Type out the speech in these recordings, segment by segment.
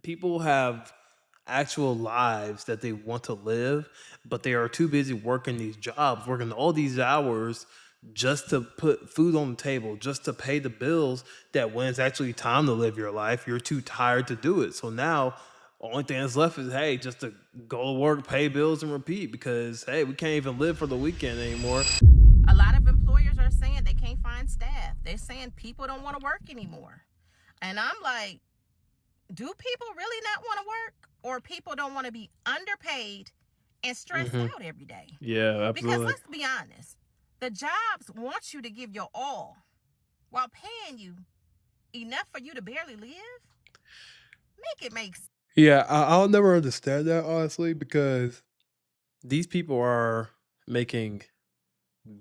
people have actual lives that they want to live, but they are too busy working these jobs, working all these hours just to put food on the table, just to pay the bills, that when it's actually time to live your life, you're too tired to do it. So now, only thing that's left is, hey, just to go to work, pay bills, and repeat because, hey, we can't even live for the weekend anymore. A lot of employers are saying they can't find staff. They're saying people don't want to work anymore. And I'm like, do people really not want to work? Or people don't want to be underpaid and stressed Hmm. out every day? Yeah, Because absolutely. let's be honest, the jobs want you to give your all while paying you enough for you to barely live. Make it make sense. Yeah, I'll never understand that honestly because these people are making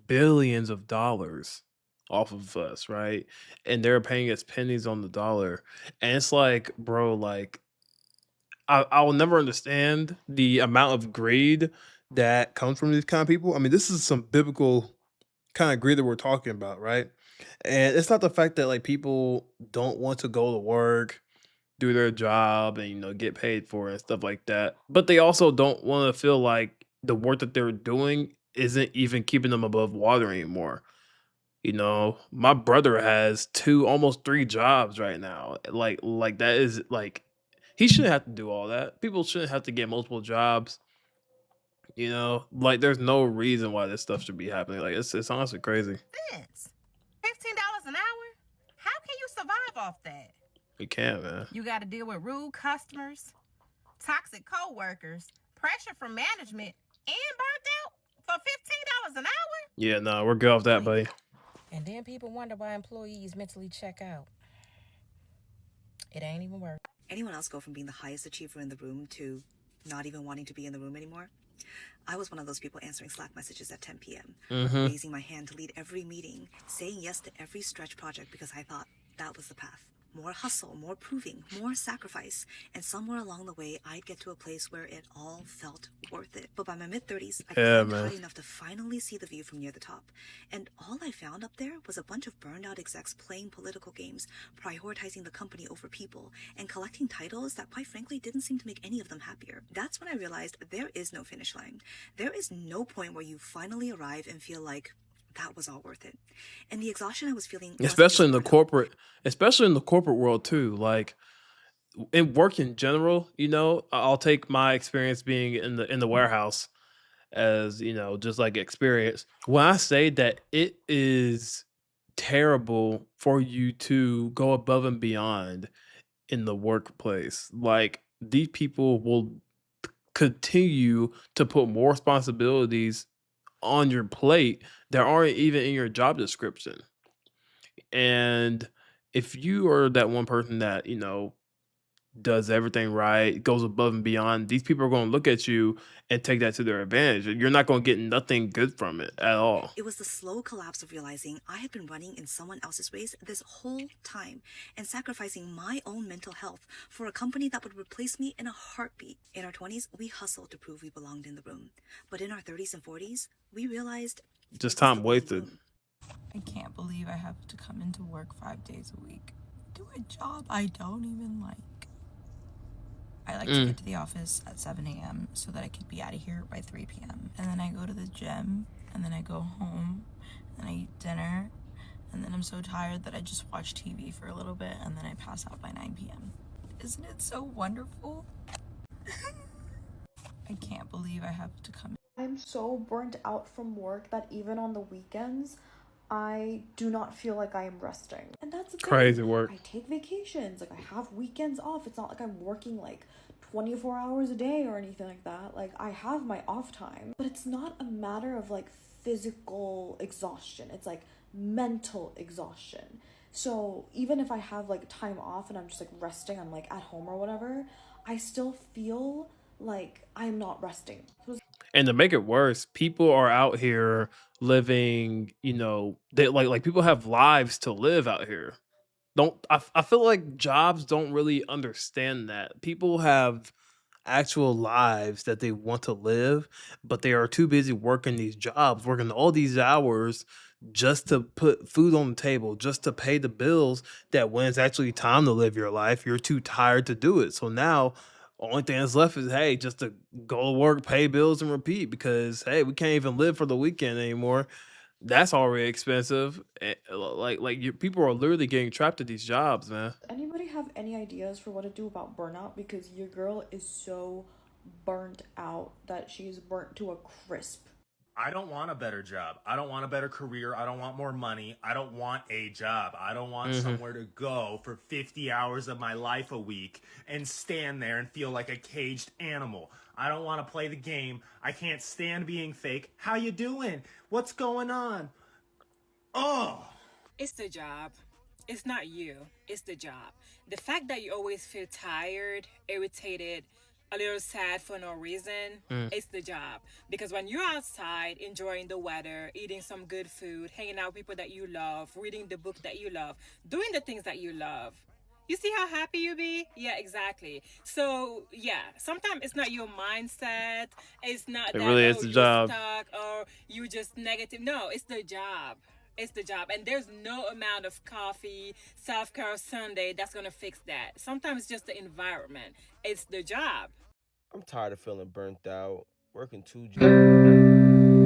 billions of dollars off of us, right? And they're paying us pennies on the dollar. And it's like, bro, like I will never understand the amount of greed that comes from these kind of people. I mean, this is some biblical kind of greed that we're talking about, right? And it's not the fact that like people don't want to go to work, do their job, and get paid for it and stuff like that. But they also don't want to feel like the work that they're doing isn't even keeping them above water anymore. My brother has two, almost three jobs right now. Like that is like he shouldn't have to do all that. People shouldn't have to get multiple jobs. Like there's no reason why this stuff should be happening. Like it's honestly crazy. $15 an hour? How can you survive off that? You can't, man. You got to deal with rude customers, toxic coworkers, pressure from management, and burnt out for $15 an hour? Yeah, no, we're good off that, buddy. And then people wonder why employees mentally check out. It ain't even work. Anyone else go from being the highest achiever in the room to not even wanting to be in the room anymore? I was one of those people answering Slack messages at 10 p.m., Hmm. raising my hand to lead every meeting, saying yes to every stretch project because I thought that was the path. More hustle, more proving, more sacrifice, and somewhere along the way, I'd get to a place where it all felt worth it. But by my mid-30s, I Yeah, climbed man. high enough to finally see the view from near the top. And all I found up there was a bunch of burned-out execs playing political games, prioritizing the company over people, and collecting titles that, quite frankly, didn't seem to make any of them happier. That's when I realized there is no finish line. There is no point where you finally arrive and feel like that was all worth it. And the exhaustion I was feeling wasn't Especially just in the burnout. corporate, especially in the corporate world too. Like in work in general, I'll take my experience being in the warehouse as just like experience. When I say that it is terrible for you to go above and beyond in the workplace, like these people will continue to put more responsibilities on your plate that aren't even in your job description. And if you are that one person that, does everything right, goes above and beyond, these people are going to look at you and take that to their advantage. You're not going to get nothing good from it at all. It was the slow collapse of realizing I had been running in someone else's race this whole time and sacrificing my own mental health for a company that would replace me in a heartbeat. In our 20s, we hustled to prove we belonged in the room. But in our 30s and 40s, we realized Just it was the time wrong wasted. room. I can't believe I have to come into work 5 days a week. Do a job I don't even like. I like to Mm. get to the office at 7 a.m. so that I could be out of here by 3 p.m. And then I go to the gym, and then I go home, and I eat dinner, and then I'm so tired that I just watch TV for a little bit, and then I pass out by 9 p.m. Isn't it so wonderful? I can't believe I have to come. I'm so burnt out from work that even on the weekends, I do not feel like I am resting. And that's the thing. Crazy work. I take vacations, like I have weekends off. It's not like I'm working like 24 hours a day or anything like that. Like I have my off time, but it's not a matter of like physical exhaustion. It's like mental exhaustion. So even if I have like time off and I'm just like resting, I'm like at home or whatever, I still feel like I'm not resting. So And to make it worse, people are out here living, they like people have lives to live out here. Don't I feel like jobs don't really understand that. People have actual lives that they want to live, but they are too busy working these jobs, working all these hours just to put food on the table, just to pay the bills, that when it's actually time to live your life, you're too tired to do it. So now, only thing that's left is, hey, just to go to work, pay bills, and repeat because, hey, we can't even live for the weekend anymore. That's already expensive. People are literally getting trapped at these jobs, man. Anybody have any ideas for what to do about burnout? Because your girl is so burnt out that she's burnt to a crisp. I don't want a better job. I don't want a better career. I don't want more money. I don't want a job. I don't want Hmm. somewhere to go for 50 hours of my life a week and stand there and feel like a caged animal. I don't want to play the game. I can't stand being fake. How you doing? What's going on? Oh. It's the job. It's not you. It's the job. The fact that you always feel tired, irritated, a little sad for no reason, Mm. it's the job. Because when you're outside enjoying the weather, eating some good food, hanging out with people that you love, reading the book that you love, doing the things that you love, you see how happy you be? Yeah, exactly. So yeah, sometimes it's not your mindset. It's not It that really is oh the you're job. stuck or you just negative. No, it's the job. It's the job. And there's no amount of coffee, self-care Sunday that's gonna fix that. Sometimes it's just the environment. It's the job. I'm tired of feeling burnt out, working 2 jobs.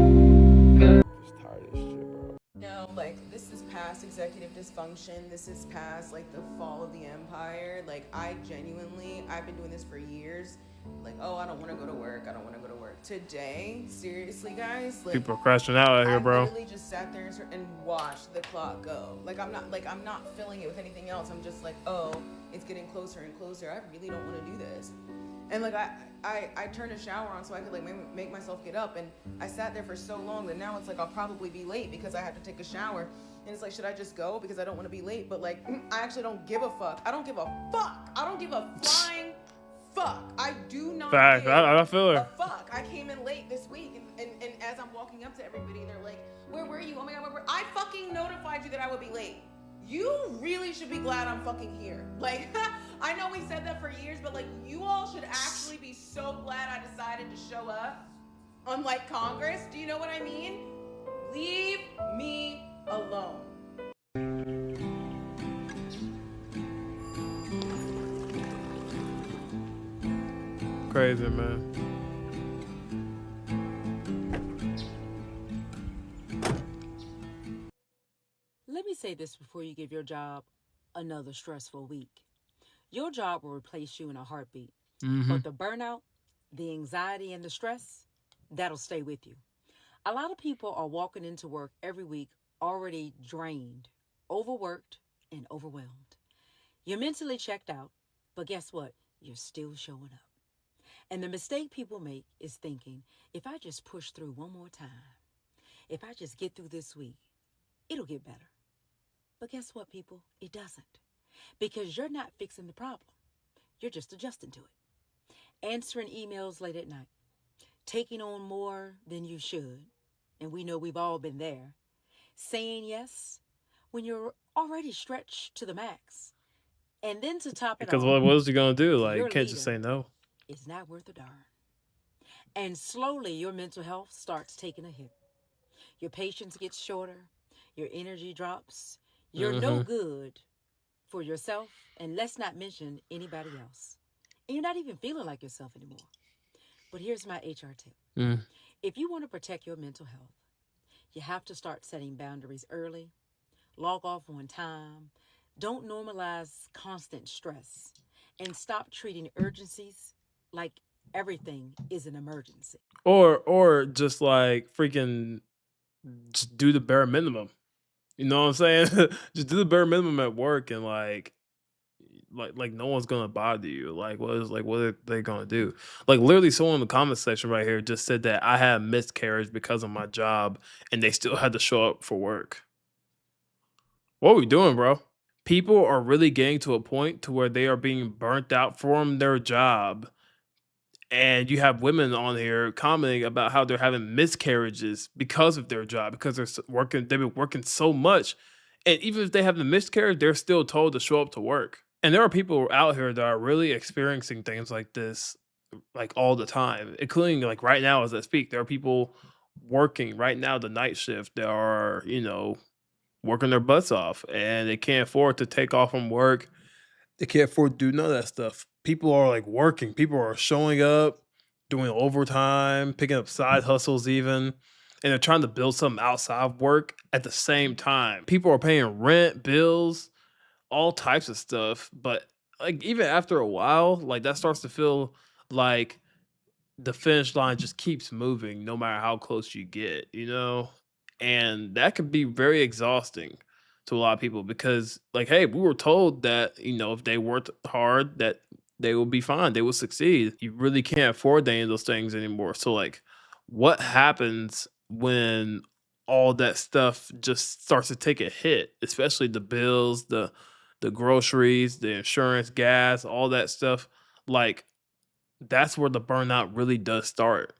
Just tired of this shit, bro. No, like this is past executive dysfunction. This is past like the fall of the empire. Like I've been doing this for years. Like, oh, I don't want to go to work. I don't want to go to work. Today, seriously, guys, like People are crashing out out I here, bro. literally just sat there and watched the clock go. Like I'm not filling it with anything else. I'm just like, oh, it's getting closer and closer. I really don't want to do this. And like I turned a shower on so I could like make myself get up, and I sat there for so long that now it's like I'll probably be late because I had to take a shower. And it's like, should I just go because I don't want to be late? But like, I actually don't give a fuck. I don't give a fuck. I don't give a flying fuck. I do not Fact. give I feel a her. fuck. I came in late this week, and as I'm walking up to everybody, they're like, where were you? Oh my god, where were I fucking notified you that I would be late. You really should be glad I'm fucking here. Like, I know we said that for years, but like, you all should actually be so glad I decided to show up. Unlike Congress, do you know what I mean? Leave me alone. Crazy, man. Let me say this before you give your job another stressful week. Your job will replace you in a heartbeat, Hmm. but the burnout, the anxiety, and the stress, that'll stay with you. A lot of people are walking into work every week already drained, overworked, and overwhelmed. You're mentally checked out, but guess what? You're still showing up. And the mistake people make is thinking, if I just push through one more time, if I just get through this week, it'll get better. But guess what, people? It doesn't. Because you're not fixing the problem. You're just adjusting to it. Answering emails late at night. Taking on more than you should. And we know we've all been there. Saying yes when you're already stretched to the max. And then to top it Because all, what is he gonna do? Like, you your can't just say leader no. is not worth a darn. And slowly your mental health starts taking a hit. Your patience gets shorter. Your energy drops. You're no Hmm. good for yourself, and let's not mention anybody else. And you're not even feeling like yourself anymore. But here's my HR tip. Mm. If you want to protect your mental health, you have to start setting boundaries early, log off on time, don't normalize constant stress, and stop treating urgencies like everything is an emergency. Or just like freaking just do the bare minimum. You know what I'm saying? Just do the bare minimum at work and like no one's gonna bother you. What are they gonna do? Like literally, someone in the comment section right here just said that I had miscarriage because of my job, and they still had to show up for work. What are we doing, bro? People are really getting to a point to where they are being burnt out from their job, and you have women on here commenting about how they're having miscarriages because of their job, because working, they've been working so much, and even if they have the miscarriage, they're still told to show up to work. And there are people out here that are really experiencing things like this, like all the time, including like right now as I speak. There are people working right now the night shift that are, working their butts off, and they can't afford to take off from work. They can't afford to do none of that stuff. People are like working. People are showing up, doing overtime, picking up side hustles even, and they're trying to build something outside of work at the same time. People are paying rent, bills, all types of stuff. But like even after a while, like that starts to feel like the finish line just keeps moving no matter how close you get. And that could be very exhausting to a lot of people because, like, hey, we were told that, if they worked hard, that they will be fine, they will succeed. You really can't afford any of those things anymore. So, like, what happens when all that stuff just starts to take a hit, especially the bills, the groceries, the insurance, gas, all that stuff? Like, that's where the burnout really does start.